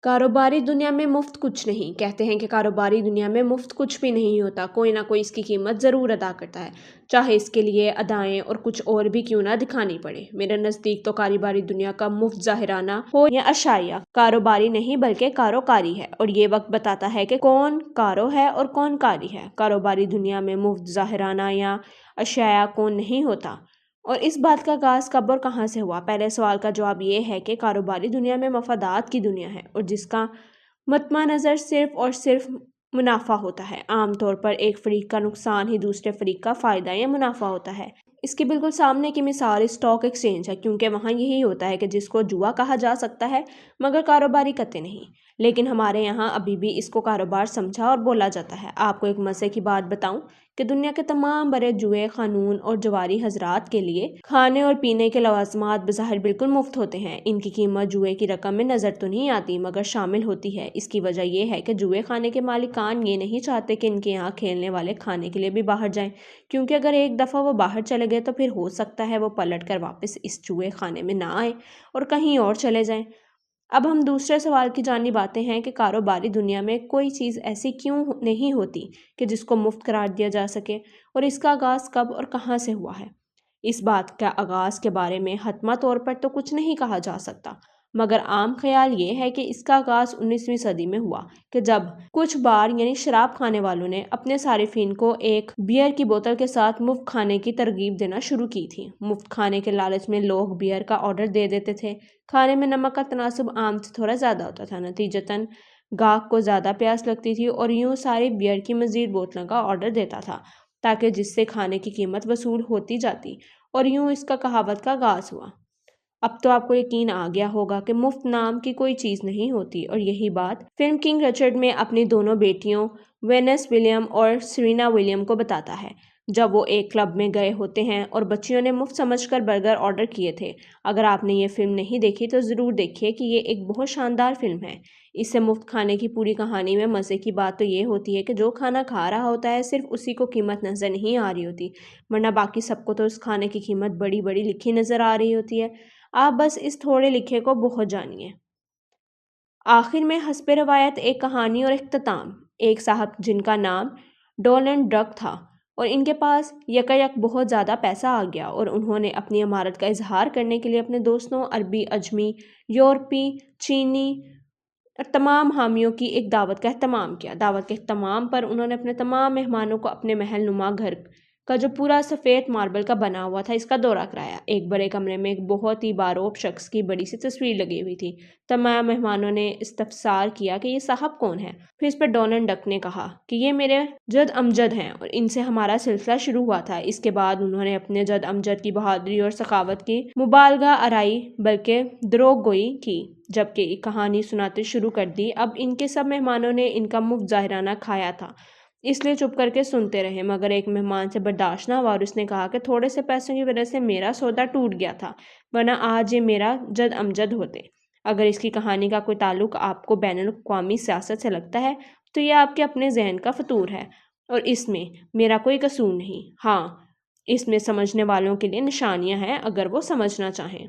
कारोबारी दुनिया में मुफ्त कुछ नहीं। कहते हैं कि कारोबारी दुनिया में मुफ्त कुछ भी नहीं होता, कोई ना कोई इसकी कीमत ज़रूर अदा करता है, चाहे इसके लिए अदाएं और कुछ और भी क्यों ना दिखानी पड़े। मेरे नज़दीक तो कारोबारी दुनिया का मुफ्त ज़ाहिराना हो या अशाया, कारोबारी नहीं बल्कि कारोकारी है, और ये वक्त बताता है कि कौन कारो है और कौन कारी है। कारोबारी दुनिया में मुफ्त ज़ाहिराना या अशाया कौन नहीं होता, और इस बात का आगाज़ कब और कहाँ से हुआ। पहले सवाल का जवाब ये है कि कारोबारी दुनिया में मफादात की दुनिया है, और जिसका मतमा नज़र सिर्फ और सिर्फ मुनाफा होता है। आमतौर पर एक फरीक का नुकसान ही दूसरे फरीक का फ़ायदा या मुनाफा होता है। इसके बिल्कुल सामने की मिसाल स्टॉक एक्सचेंज है, क्योंकि वहाँ यही होता है कि जिसको जुआ कहा जा सकता है मगर कारोबारी कतई नहीं। लेकिन हमारे यहाँ अभी भी इसको कारोबार समझा और बोला जाता है। आपको एक मज़े की बात बताऊं कि दुनिया के तमाम बड़े जुए खानून और जवारी हजरात के लिए खाने और पीने के लवाजमात बज़ाहिर बिल्कुल मुफ्त होते हैं। इनकी कीमत जुए की रकम में नज़र तो नहीं आती मगर शामिल होती है। इसकी वजह यह है कि जुए खाने के मालिकान ये नहीं चाहते कि इनके यहाँ खेलने वाले खाने के लिए भी बाहर जाएं, क्योंकि अगर एक दफ़ा वो बाहर चले गए तो फिर हो सकता है वो पलट कर वापस इस जुए खाने में ना आए और कहीं और चले जाएं। अब हम दूसरे सवाल की जानिब आते हैं कि कारोबारी दुनिया में कोई चीज़ ऐसी क्यों नहीं होती कि जिसको मुफ्त करार दिया जा सके, और इसका आगाज़ कब और कहाँ से हुआ है। इस बात का आगाज़ के बारे में हतमा तौर पर तो कुछ नहीं कहा जा सकता, मगर आम ख्याल ये है कि इसका आगाज़ 19वीं सदी में हुआ कि जब कुछ बार यानी शराब खाने वालों ने अपने सारिफिन को एक बियर की बोतल के साथ मुफ्त खाने की तरगीब देना शुरू की थी। मुफ्त खाने के लालच में लोग बियर का ऑर्डर दे देते थे। खाने में नमक का तनासुब आम से थोड़ा ज़्यादा होता था, नतीजतन गाहक को ज़्यादा प्यास लगती थी और यूं सारी बियर की मज़ीद बोतलों का ऑर्डर देता था, ताकि जिससे खाने की कीमत वसूल होती जाती, और यूं इसका कहावत का आगाज़ हुआ। अब तो आपको यकीन आ गया होगा कि मुफ्त नाम की कोई चीज़ नहीं होती, और यही बात फिल्म किंग रिचर्ड में अपनी दोनों बेटियों वेनस विलियम और सेरेना विलियम को बताता है, जब वो एक क्लब में गए होते हैं और बच्चियों ने मुफ्त समझकर बर्गर ऑर्डर किए थे। अगर आपने ये फिल्म नहीं देखी तो ज़रूर देखिए कि ये एक बहुत शानदार फिल्म है। इससे मुफ्त खाने की पूरी कहानी में मज़े की बात तो ये होती है कि जो खाना खा रहा होता है सिर्फ उसी को कीमत नज़र नहीं आ रही होती, वरना बाकी सबको तो उस खाने की कीमत बड़ी बड़ी लिखी नज़र आ रही होती है। आप बस इस थोड़े लिखे को बहुत जानिए। आखिर में हस्ब रवायत एक कहानी और इख्तिताम। एक साहब जिनका नाम डोनाल्ड डक था, और इनके पास यकायक बहुत ज़्यादा पैसा आ गया, और उन्होंने अपनी इमारत का इजहार करने के लिए अपने दोस्तों अरबी, अजमी, यूरोपी, चीनी और तमाम हामियों की एक दावत का एहतमाम किया। दावत के एहतमाम पर उन्होंने अपने तमाम मेहमानों को अपने महल नुमा घर का, जो पूरा सफ़ेद मार्बल का बना हुआ था, इसका दौरा कराया। एक बड़े कमरे में एक बहुत ही बारोब शख्स की बड़ी सी तस्वीर लगी हुई थी। तमाम मेहमानों ने इस्तफसार किया कि ये साहब कौन है। फिर इस पर डोनाल्ड डक ने कहा कि ये मेरे जद अमजद हैं और इनसे हमारा सिलसिला शुरू हुआ था। इसके बाद उन्होंने अपने जद अमजद की बहादुरी और सखावत की मुबालगा आराई बल्कि द्रोह गोई की, जबकि एक कहानी सुनाते शुरू कर दी। अब इनके सब मेहमानों ने इनका मुफ्त ज़ाहिराना खाया था, इसलिए चुप करके सुनते रहे, मगर एक मेहमान से बर्दाश्त ना हुआ और उसने कहा कि थोड़े से पैसों की वजह से मेरा सौदा टूट गया था, वरना आज ये मेरा जद अमजद होते। अगर इसकी कहानी का कोई ताल्लुक आपको बैनुल-अक़वामी सियासत से लगता है तो ये आपके अपने जहन का फतूर है, और इसमें मेरा कोई कसूर नहीं। हाँ, इसमें समझने वालों के लिए निशानियां हैं, अगर वो समझना चाहें।